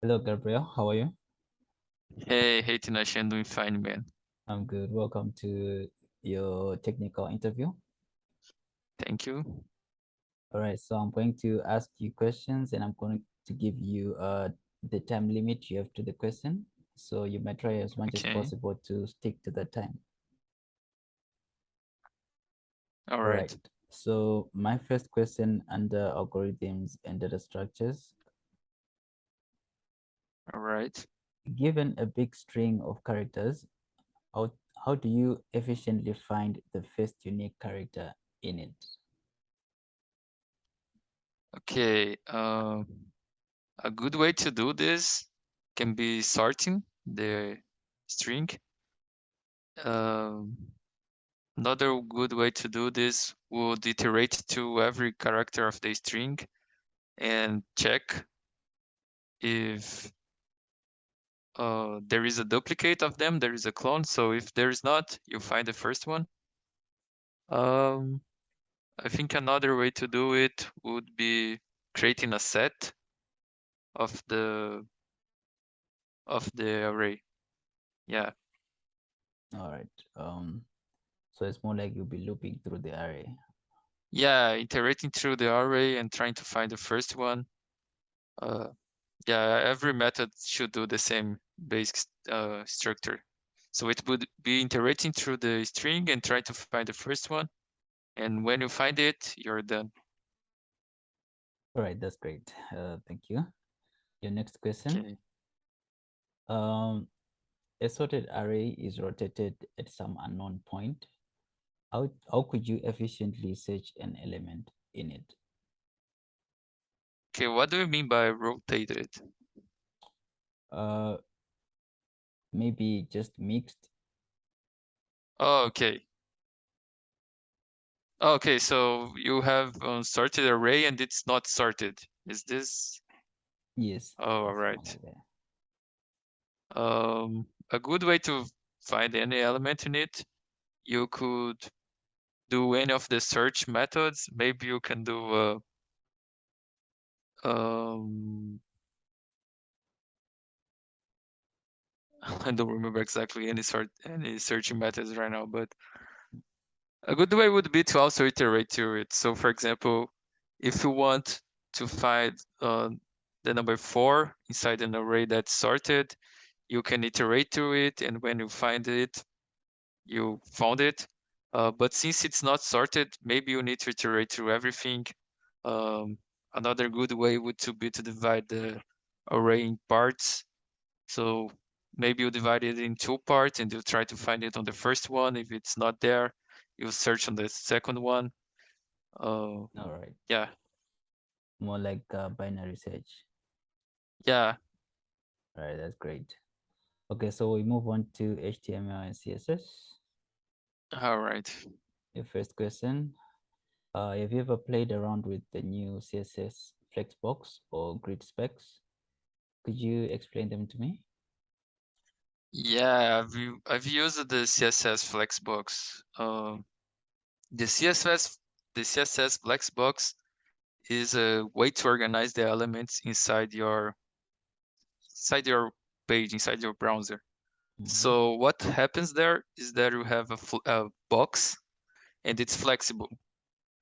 Hello, Gabriel. How are you? Hey, Tinashe, I'm doing fine, man. I'm good. Welcome to your technical interview. Thank you. All right, so I'm going to ask you questions and I'm going to give you the time limit you have to the question. So you might try as much as Okay. possible to stick to the time. All All right. right. So my first question under algorithms and data structures, All right. given a big string of characters, how, how do you efficiently find the first unique character in it? Okay. A good way to do this can be sorting the string. Um, Another good way to do this would iterate to every character of the string and check if there is a duplicate of them, there is a clone. So if there is not, you find the first one. Um, I think another way to do it would be creating a set of the array. Yeah. All right. So it's more like you'll be looping through the array. Yeah, iterating through the array and trying to find the first one. Uh, yeah, every method should do the same basic structure. So it would be iterating through the string and try to find the first one. And when you find it, you're done. All right, that's great. Thank you. Your next question. Okay. Um, a sorted array is rotated at some unknown point. How could you efficiently search an element in it? Okay, what do you mean by rotated? Uh, Maybe just mixed. Oh, okay. Okay, so you have sorted array and it's not sorted. Is this? Yes, Oh, all that's more right. like that. A good way to find any element in it, you could do any of the search methods. Maybe you can do I don't remember exactly any searching methods right now, but a good way would be to also iterate through it. So for example, if you want to find the number 4 inside an array that's sorted, you can iterate through it, and when you find it, you found it. But since it's not sorted, maybe you need to iterate through everything. Um, Another good way would to be to divide the array in parts. So maybe you divide it in 2 parts and you try to find it on the first one. If it's not there, you search on the second one. Uh, All right, yeah, more like binary search. yeah. All right, that's great. Okay, so we move on to HTML and CSS. All right. Your first question. Have you ever played around with the new CSS Flexbox or grid specs? Could you explain them to me? Yeah, I've used the CSS Flexbox. The CSS the CSS Flexbox is a way to organize the elements inside your page, inside your browser. Mm-hmm. So what happens there is that you have a box and it's flexible.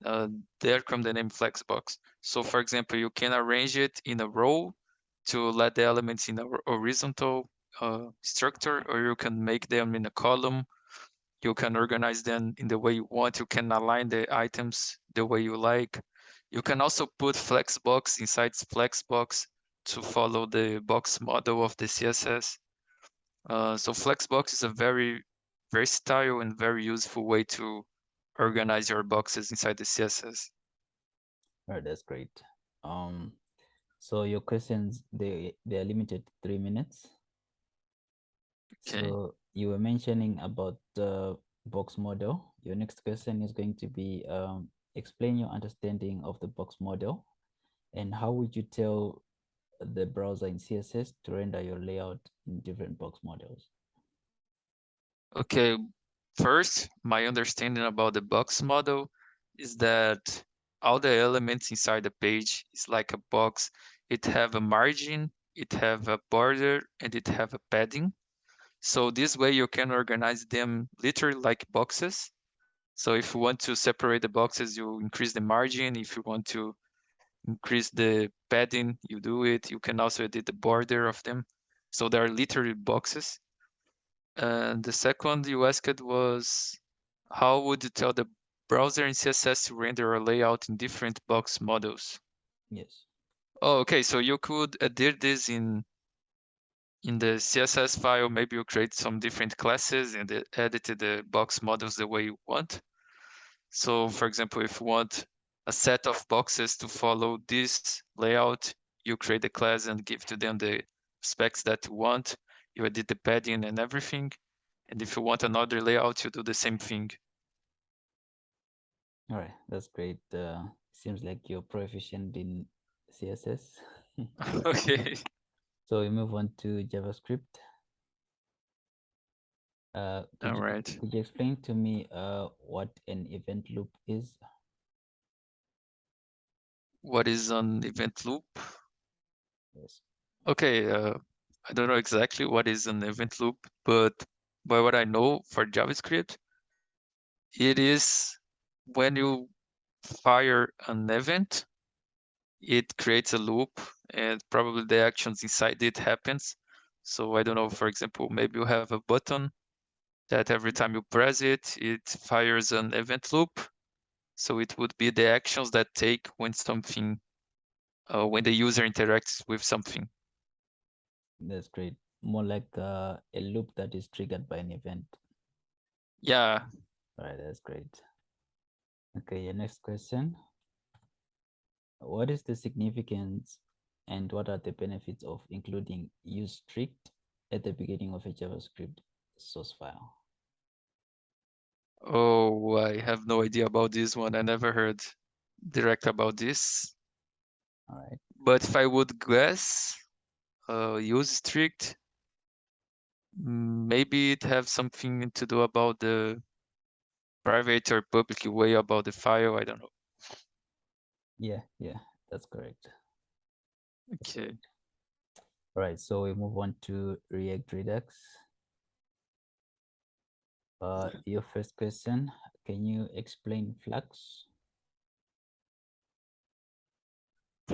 Uh, there come the name Flexbox. So for example, you can arrange it in a row to let the elements in a horizontal structure, or you can make them in a column. You can organize them in the way you want. You can align the items the way you like. You can also put Flexbox inside Flexbox to follow the box model of the CSS. So Flexbox is a very versatile and very useful way to organize your boxes inside the CSS. Right, that's great. Um, so your questions they are limited to 3 minutes. Okay. So you were mentioning about the box model. Your next question is going to be explain your understanding of the box model and how would you tell the browser in CSS to render your layout in different box models? Okay. First, my understanding about the box model is that all the elements inside the page is like a box. It have a margin it have a border, and it have a padding. So this way you can organize them literally like boxes. So if you want to separate the boxes, you increase the margin. If you want to increase the padding, you do it. You can also edit the border of them. So they are literally boxes. And the second you asked was, how would you tell the browser in CSS to render a layout in different box models? Yes. Oh, okay. So you could edit this in the CSS file. Maybe you create some different classes and edit the box models the way you want. So for example, if you want a set of boxes to follow this layout, you create a class and give to them the specs that you want. You edit the padding and everything. And if you want another layout, you do the same thing. All right, that's great. Seems like you're proficient in CSS. Okay. So we move on to JavaScript. All right. Could you explain to me what an event loop is? What is an event loop? Yes. Okay, I don't know exactly what is an event loop, but by what I know for JavaScript, it is when you fire an event, it creates a loop and probably the actions inside it happens. So I don't know, for example, maybe you have a button that every time you press it, it fires an event loop. So it would be the actions that take when something, when the user interacts with something. That's great. More like a loop that is triggered by an event. Yeah. All right, that's great. Okay, your next question. What is the significance and what are the benefits of including use strict at the beginning of a JavaScript source file? Oh, I have no idea about this one. I never heard direct about this. All right. But if I would guess, use strict, maybe it have something to do about the private or public way about the file. I don't know. Yeah, that's correct. Okay. All right, so we move on to React Redux. Your first question, can you explain Flux?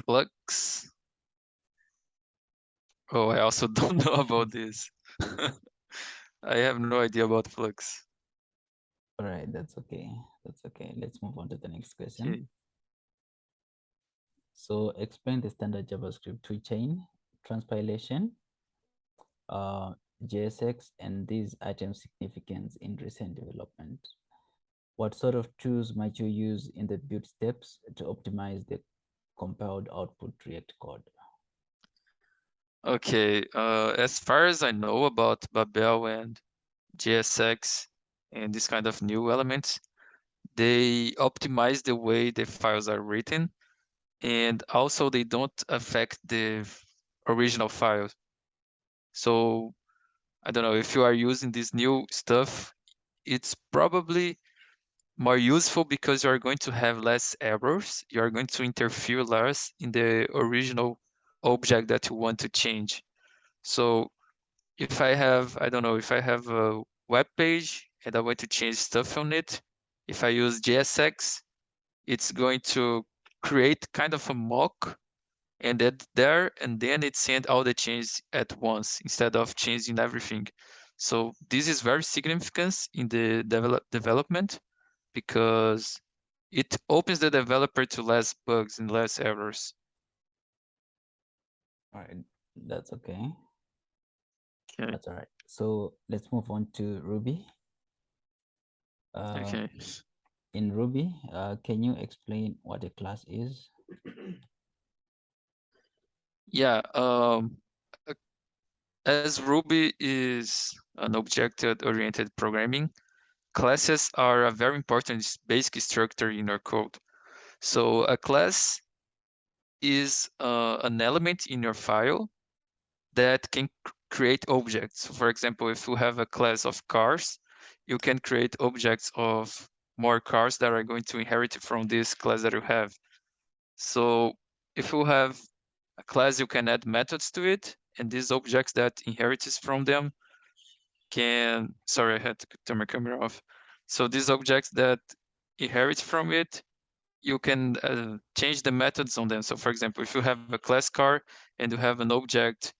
Flux. Oh, I also don't know about this. I have no idea about Flux. All right, that's okay. That's okay. Let's move on to the next question. Okay. So explain the standard JavaScript tree chain, transpilation, JSX, and these item significance in recent development. What sort of tools might you use in the build steps to optimize the compiled output React code? Okay. As far as I know about Babel and JSX and this kind of new elements, they optimize the way the files are written, and also they don't affect the original files. So I don't know if you are using this new stuff, it's probably more useful because you are going to have less errors. You are going to interfere less in the original object that you want to change. So if I have, I don't know, if I have a web page and I want to change stuff on it, if I use JSX, it's going to create kind of a mock and that there, and then it send all the changes at once instead of changing everything. So this is very significant in the development because it opens the developer to less bugs and less errors. All right, that's okay. Okay. That's all right. So let's move on to Ruby. Okay. In Ruby, can you explain what a class is? Yeah. As Ruby is an object-oriented programming, classes are a very important basic structure in our code. So a class is an element in your file that can create objects. So for example, if you have a class of cars, you can create objects of more cars that are going to inherit from this class that you have. So if you have a class, you can add methods to it, and these objects that inherits from them can, sorry, I had to turn my camera off. So these objects that inherit from it, you can change the methods on them. So for example, if you have a class car and you have an object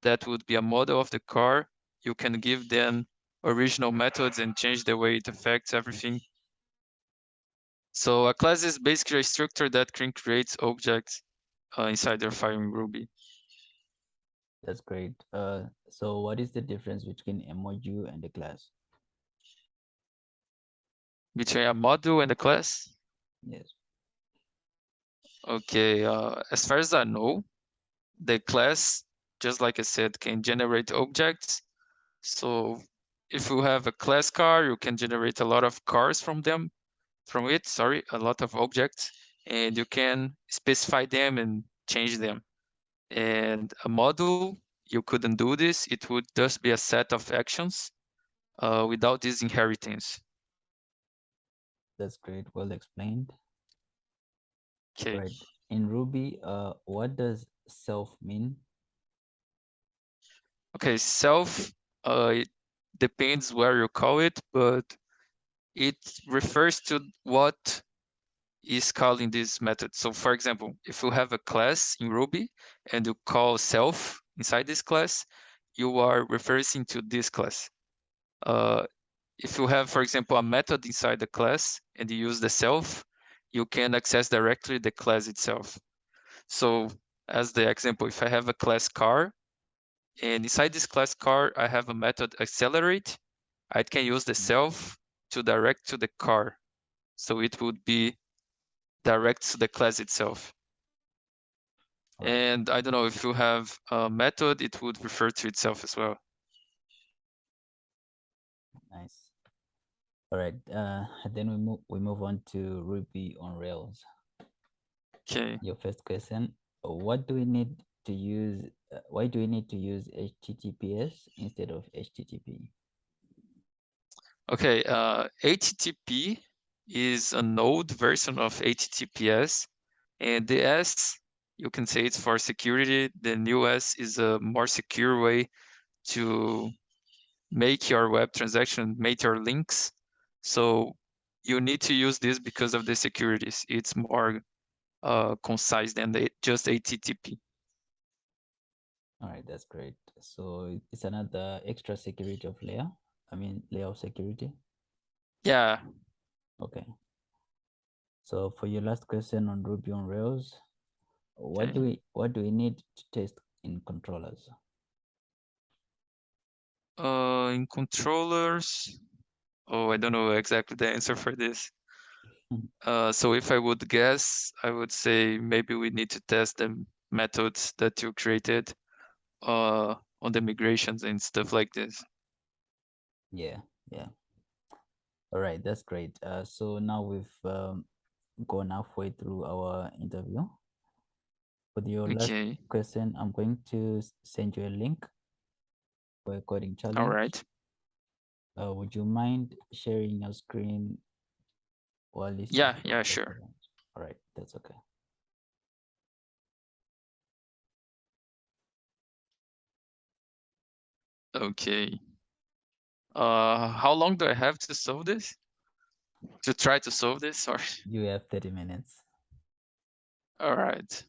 that would be a model of the car, you can give them original methods and change the way it affects everything. So a class is basically a structure that can create objects inside your file in Ruby. That's great. So what is the difference between a module and a class? Between a module and a class? Yes. Okay, as far as I know, the class, just like I said, can generate objects. So if you have a class car, you can generate a lot of cars from it, sorry, a lot of objects, and you can specify them and change them. And a module, you couldn't do this. It would just be a set of actions without this inheritance. That's great. Well explained. Okay. Right. In Ruby, what does self mean? Okay, self, it depends where you call it, but it refers to what is calling this method. So for example, if you have a class in Ruby and you call self inside this class, you are referring to this class. If you have, for example, a method inside the class and you use the self, you can access directly the class itself. So as the example, if I have a class car, and inside this class car, I have a method accelerate, I can use the self to direct to the car. So it would be direct to the class itself. Right. And I don't know, if you have a method, it would refer to itself as well. Nice. All right. Then we move on to Ruby on Rails. Okay. Your first question: what do we need to use? Why do we need to use HTTPS instead of HTTP? Okay. HTTP is an old version of HTTPS, and the S, you can say it's for security. The new S is a more secure way to make your web transaction, make your links. So you need to use this because of the securities. It's more concise than just HTTP. All right, that's great. So it's another extra security of layer. I mean, layer of security. Yeah. Okay. So for your last question on Ruby on Rails, what Okay. do we need to test in controllers? In controllers, oh, I don't know exactly the answer for this. So if I would guess, I would say maybe we need to test the methods that you created on the migrations and stuff like this. Yeah, yeah. All right, that's great. So now we've gone halfway through our interview. For your last Okay. question, I'm going to send you a link for a coding All challenge. right. Would you mind sharing your screen while listening? Yeah, sure. All right, that's okay. Okay. How long do I have to solve this? To try to solve this? Sorry. You have 30 minutes. All right.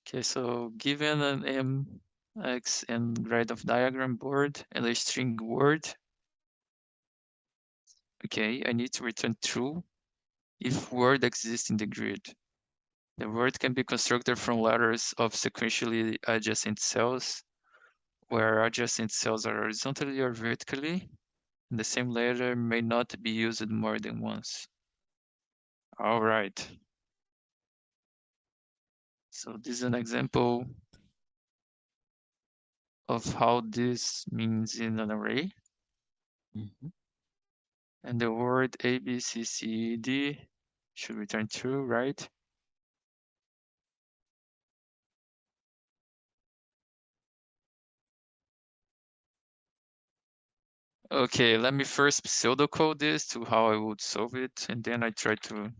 Okay, so given an M, X, and right of diagram board and a string word. Okay, I need to return true if word exists in the grid. The word can be constructed from letters of sequentially adjacent cells, where adjacent cells are horizontally or vertically. And the same letter may not be used more than once. All right. So this is an example of how this means in an array. And the word A, B, C, C, D should return true, right? Okay, let me first pseudocode this to how I would solve it, and then I try to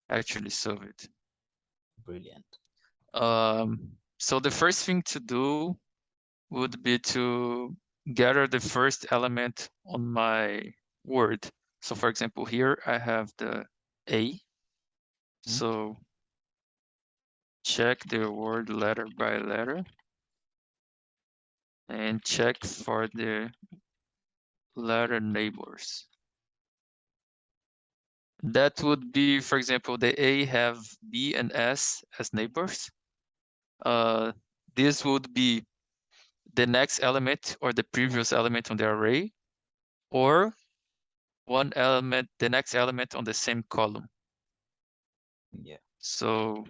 actually solve it. Brilliant. So the first thing to do would be to gather the first element on my word. So for example, here I have the A. So check the word letter by letter and check for the letter neighbors. That would be, for example, the A have B and S as neighbors. This would be the next element or the previous element on the array, or one element, the next element on the same column. Yeah. So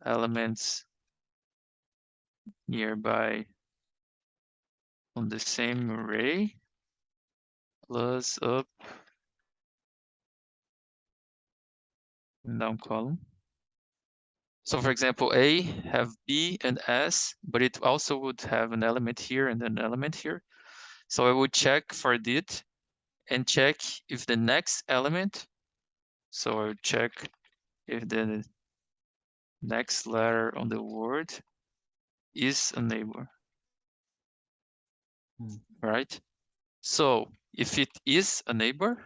elements nearby on the same array plus up and down column. So for example, A have B and S, but it also would have an element here and an element here. So I would check for it and check if the next element, so I would check if the next letter on the word is a neighbor, right? So if it is a neighbor,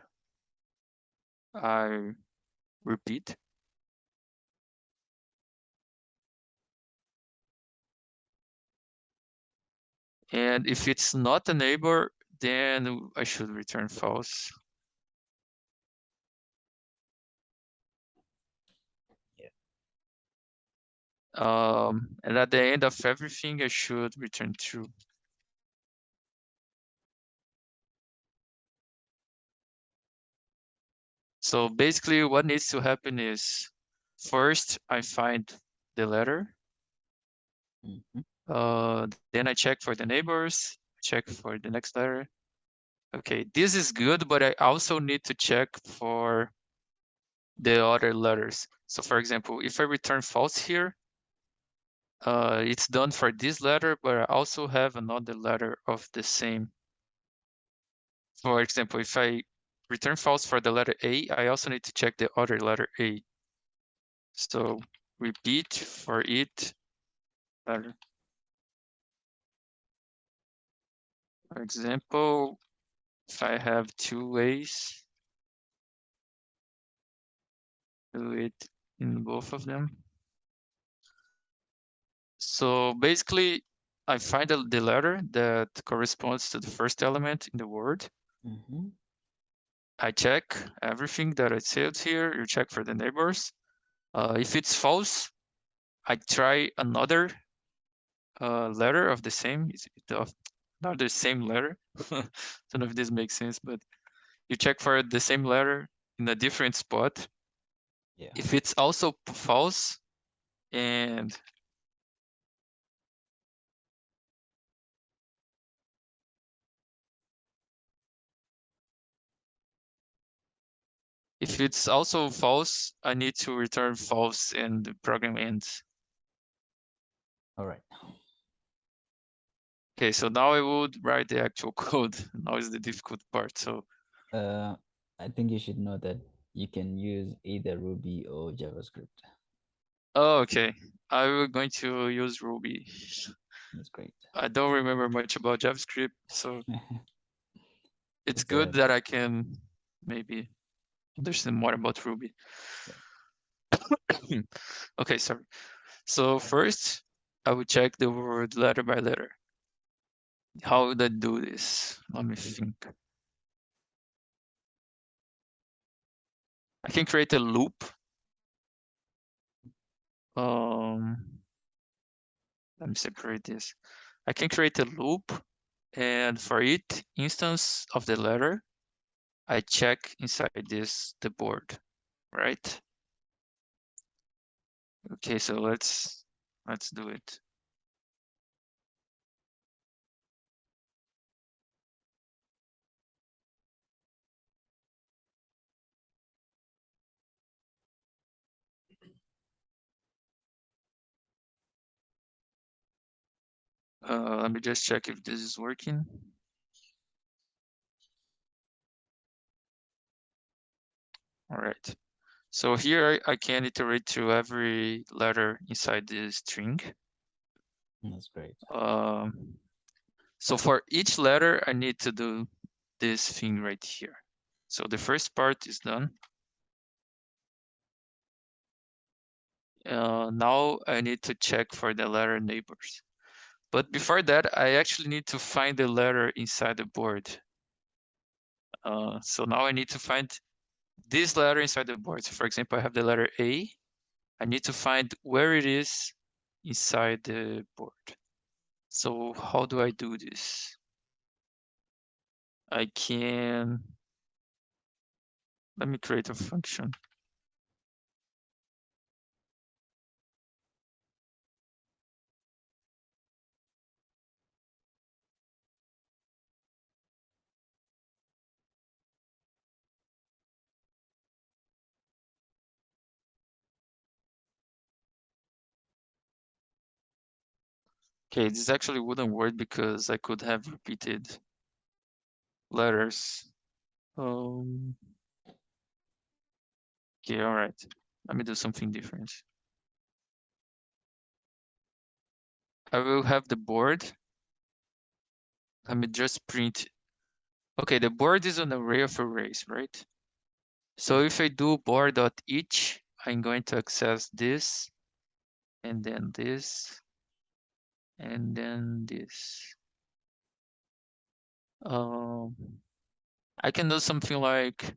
I repeat. And if it's not a neighbor, then I should return false. And at the end of everything, I should return true. So basically what needs to happen is first I find the letter. Then I check for the neighbors, check for the next letter. Okay, this is good, but I also need to check for the other letters. So for example, if I return false here, it's done for this letter, but I also have another letter of the same. For example, if I return false for the letter A, I also need to check the other letter A. So repeat for each letter. For example, if I have two ways, do it in both of them. So basically, I find the letter that corresponds to the first element in the word. I check everything that I said here. You check for the neighbors. If it's false, I try another letter of the same, not the same letter. Don't know if this makes sense, but you check for the same letter in a different spot. Yeah. If it's also false, and if it's also false, I need to return false and the program ends. All right. Okay, so now I would write the actual code. Now is the difficult part. So I think you should know that you can use either Ruby or JavaScript. oh, okay. I was going to use Ruby. That's great. I don't remember much about JavaScript, so it's good that I can maybe understand more about Ruby. Okay, sorry. So first, I would check the word letter by letter. How would I do this? Let me think. I can create a loop. Let me separate this. I can create a loop, and for each instance of the letter, I check inside this the board, right? Okay, so let's do it. Let me just check if this is working. All right. So here I can iterate through every letter inside the string. That's great. So for each letter, I need to do this thing right here. So the first part is done. Now I need to check for the letter neighbors. But before that, I actually need to find the letter inside the board. So now I need to find this letter inside the board. So for example, I have the letter A. I need to find where it is inside the board. So how do I do this? I can, let me create a function. Okay, this actually wouldn't work because I could have repeated letters. Okay, all right. Let me do something different. I will have the board. Let me just print. Okay, the board is an array of arrays, right? So if I do board.each, I'm going to access this, and then this, and then this. I can do something like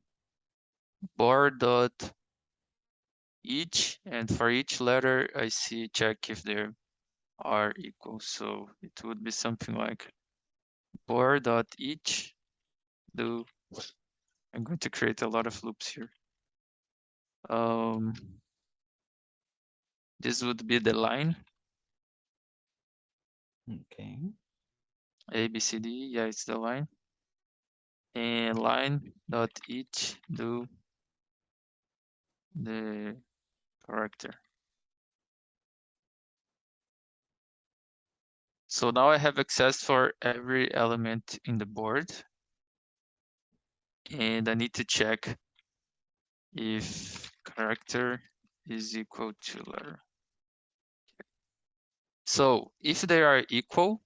board.each, and for each letter, I see check if they are equal. So it would be something like board.each do. I'm going to create a lot of loops here. This would be the line. Okay. A, B, C, D. Yeah, it's the line. And line dot each do the character. So now I have access for every element in the board. And I need to check if character is equal to letter. So if they are equal,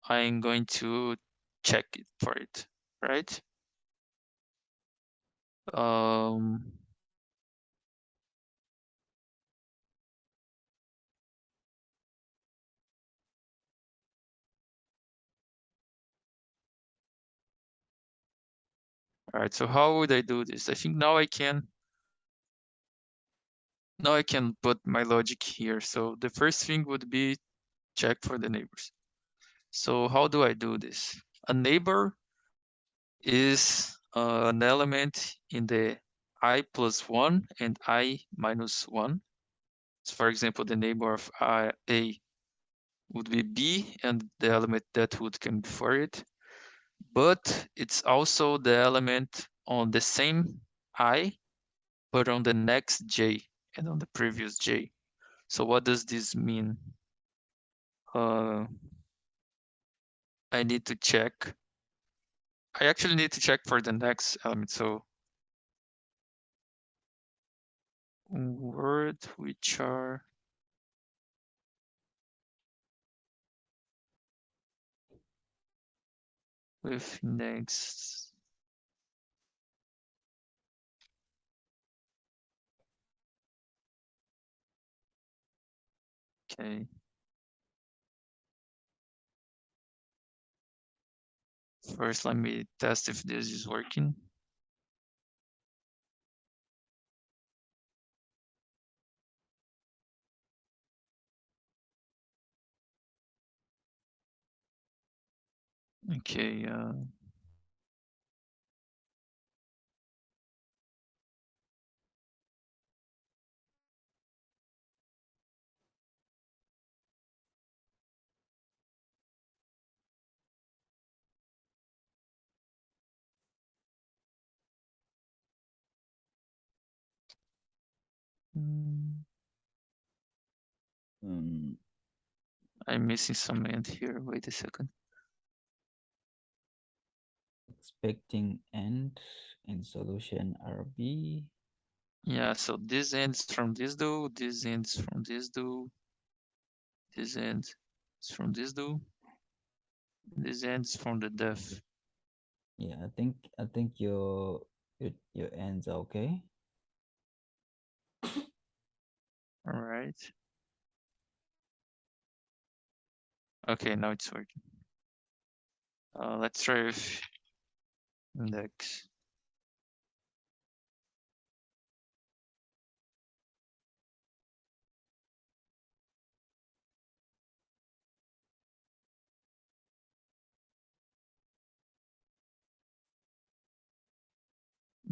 I'm going to check it for it, right? Um, all right, so how would I do this? I think now I can put my logic here. So the first thing would be check for the neighbors. So how do I do this? A neighbor is an element in the I plus 1 and I minus 1. So for example, the neighbor of A would be B and the element that would come before it. But it's also the element on the same I, but on the next J and on the previous J. So what does this mean? I need to check. I actually need to check for the next element. So word which are with index. Okay. First, let me test if this is working. Okay. mm, Um, I'm missing some end here. Wait a second. expecting end in solution RB. Yeah, so this ends from this do, this ends from this do, this ends from this do, this ends from the def. Yeah, I think your ends are okay. All right. Okay, now it's working. Let's try with index.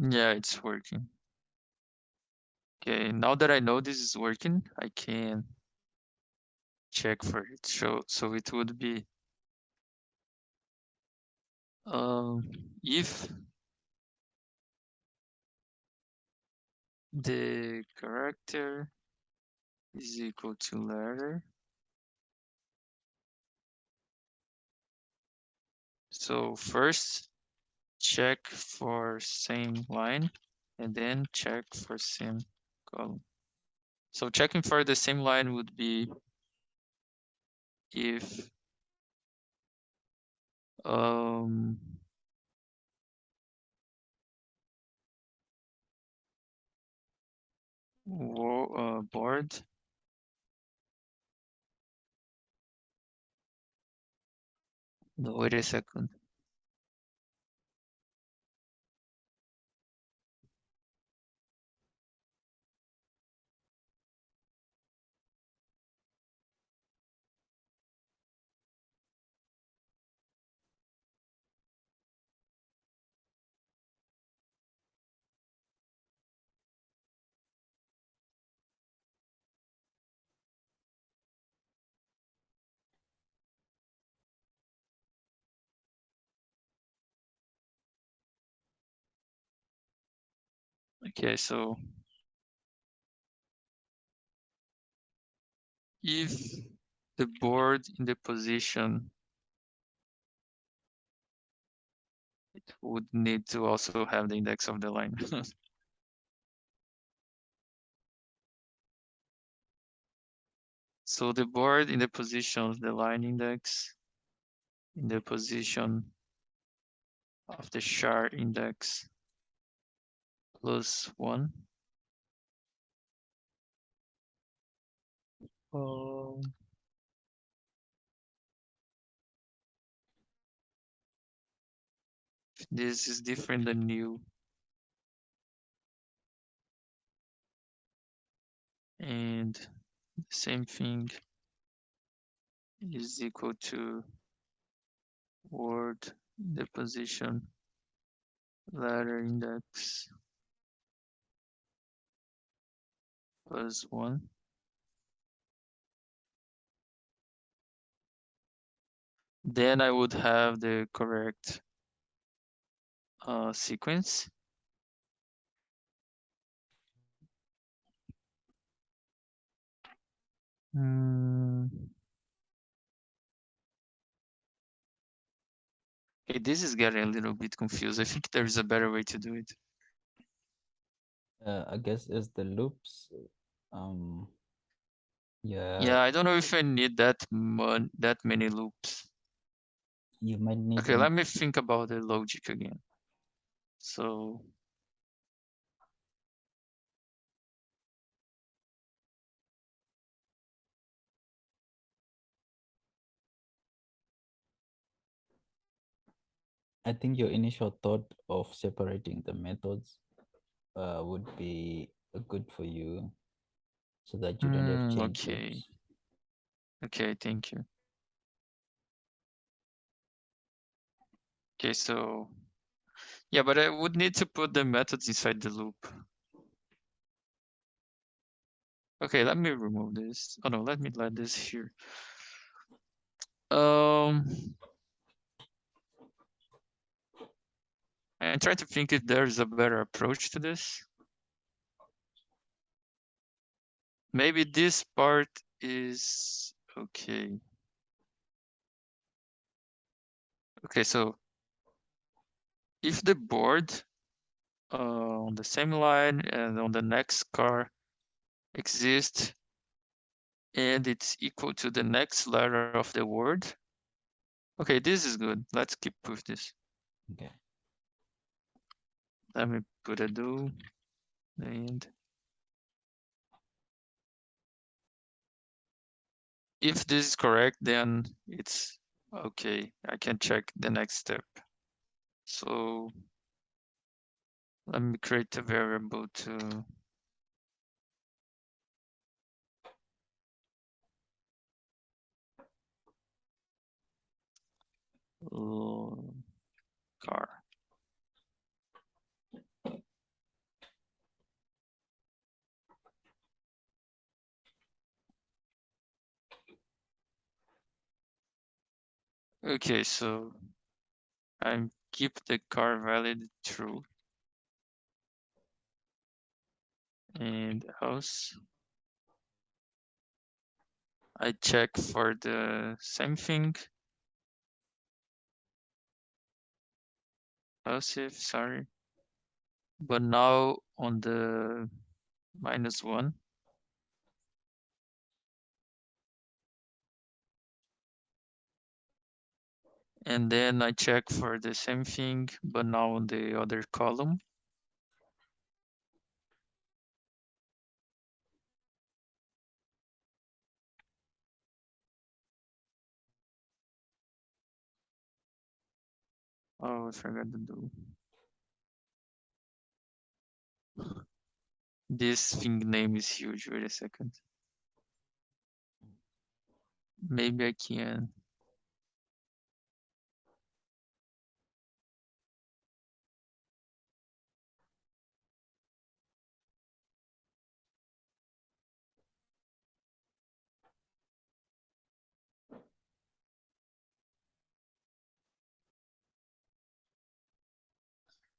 Yeah, it's working. Okay, now that I know this is working, I can check for it. So it would be if the character is equal to letter. So first check for same line and then check for same column. So checking for the same line would be if board. No, wait a second. Okay, so if the board in the position, it would need to also have the index of the line. So the board in the position of the line index, in the position of the char index plus 1. This is different than new. And the same thing is equal to word in the position letter index plus 1. Then I would have the correct sequence. Okay, this is getting a little bit confused. I think there is a better way to do it. I guess is the loops. Yeah, Yeah, I don't know if I need that many loops. you might need Okay, them. let me think about the logic again. So I think your initial thought of separating the methods would be good for you so that you don't have chain okay. loops. Okay, thank you. Okay, so yeah, but I would need to put the methods inside the loop. Okay, let me remove this. Oh no, let me let this here. I'm trying to think if there's a better approach to this. Maybe this part is okay. Okay, so if the board on the same line and on the next car exists and it's equal to the next letter of the word. Okay, this is good. Let's keep with this. Okay. Let me put a do and if this is correct, then it's okay. I can check the next step. So let me create a variable to car. Okay, so I keep the car valid true. And else I check for the same thing. Else if, sorry. But now on the -1. And then I check for the same thing, but now on the other column. Oh, I forgot to do. This thing name is huge. Wait a second. Maybe I can.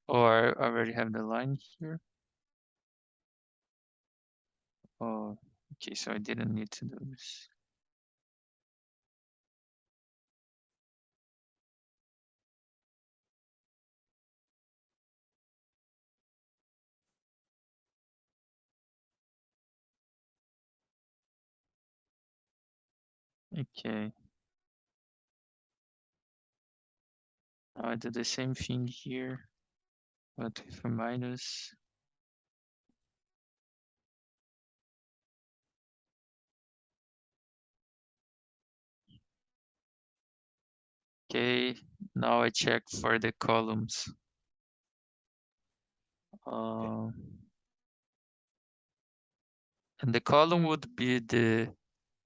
Or I already have the line here. Oh, okay, so I didn't need to do this. Okay. Now I do the same thing here, but with a minus. Okay, now I check for the columns. And the column would be the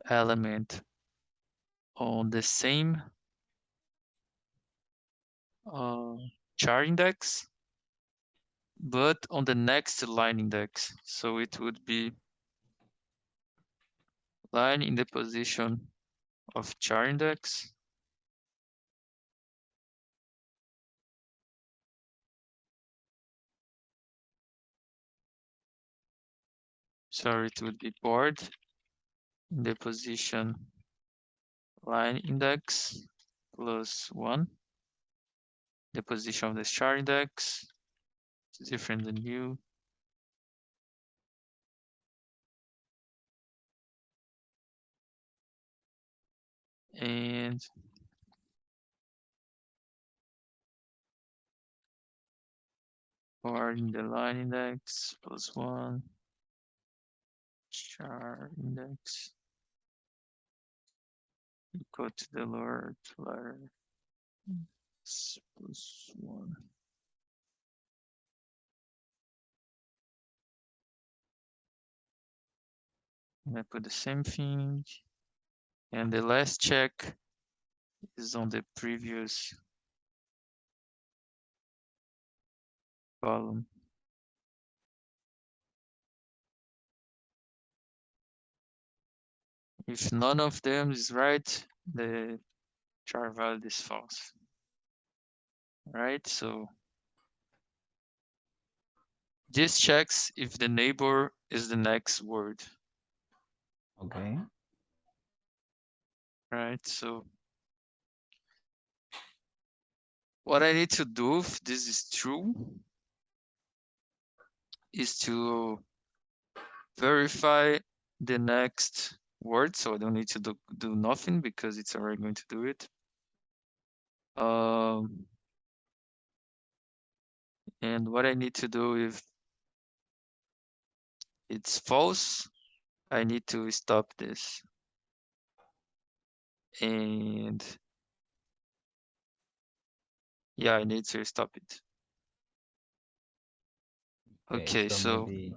element on the same char index, but on the next line index. So it would be line in the position of char index. Sorry, it would be board in the position line index plus 1. The position of the char index is different than you. And or in the line index plus 1 char index equal to the lower letter plus 1. And I put the same thing. And the last check is on the previous column. If none of them is right, the char value is false. Right? So this checks if the neighbor is the next word. Okay. Right? So what I need to do if this is true is to verify the next word, so I don't need to do nothing because it's already going to do it. And what I need to do if it's false, I need to stop this. And yeah, I need to stop it. Okay, so so maybe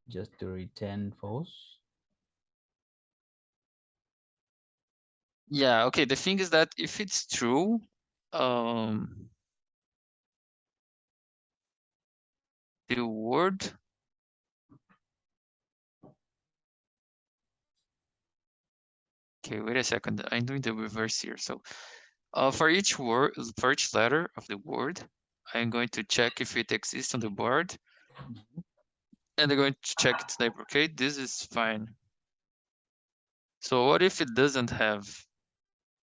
just to return false. yeah, okay, the thing is that if it's true, the word, okay, wait a second, I'm doing the reverse here. So for each word, for each letter of the word, I'm going to check if it exists on the board, and I'm going to check its neighbor. Okay, this is fine. So what if it doesn't have?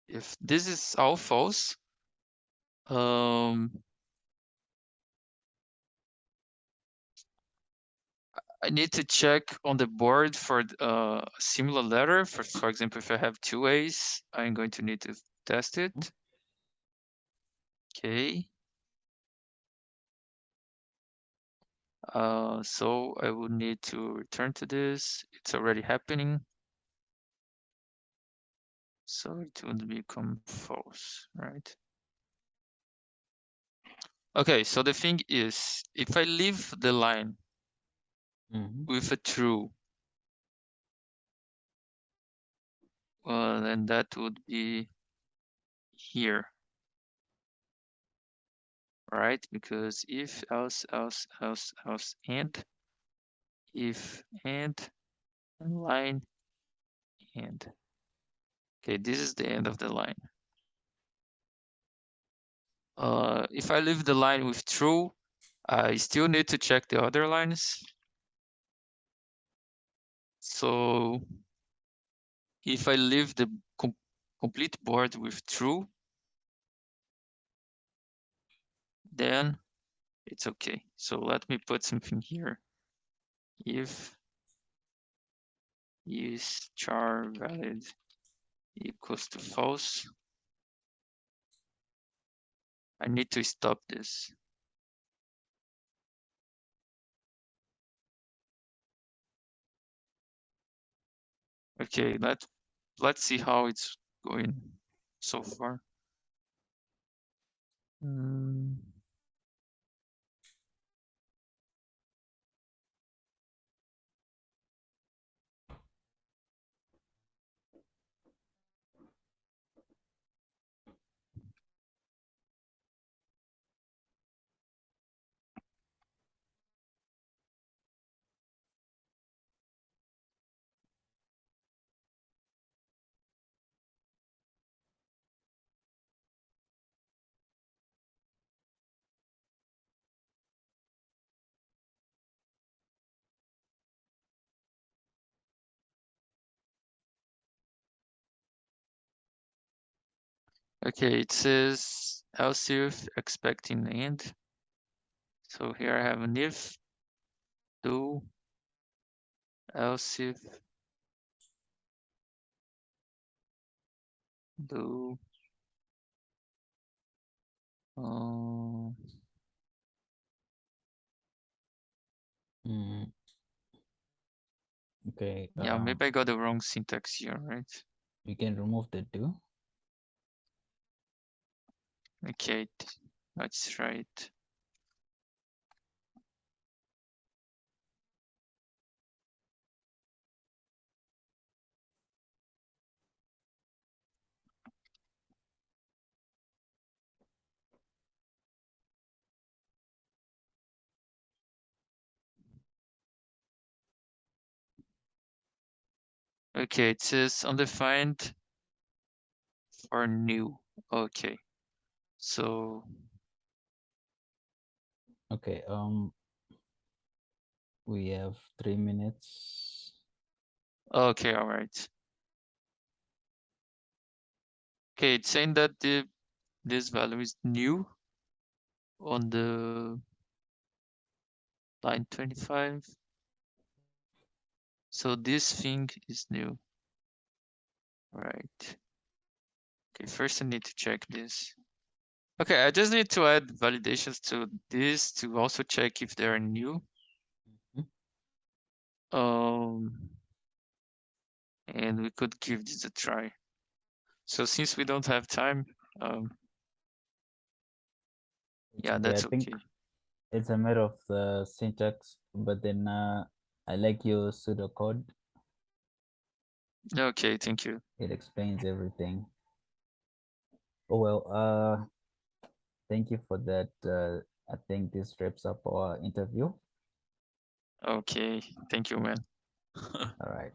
If this is all false, I need to check on the board for a similar letter. For example, if I have two A's, I'm going to need to test it. Okay. So I will need to return to this. It's already happening. So it would become false, right? Okay, so the thing is, if I leave the line with a true, well, then that would be here, right? Because if, else, and, if, and line, and. Okay, this is the end of the line. If I leave the line with true, I still need to check the other lines. So if I leave the complete board with true, then it's okay. So let me put something here. If is char valid equals to false, I need to stop this. Okay, let's see how it's going so far. Okay, it says else if expecting and. So here I have an if, do, else if, do, Okay. yeah, maybe I got the wrong syntax here, right? You can remove the do. Okay, let's try it. Okay, it says undefined for new. Okay, so Okay. We have 3 minutes. okay, all right. Okay, it's saying that this value is new on the line 25. So this thing is new, right? Okay, first I need to check this. Okay, I just need to add validations to this to also check if they are new. Mhm. And we could give this a try. So since we don't have time, It's yeah, okay. I that's think okay. it's a matter of the syntax, but then I like your pseudocode. Okay, thank you. It explains everything. Oh well, thank you for that. I think this wraps up our interview. Okay, thank you, man. All right.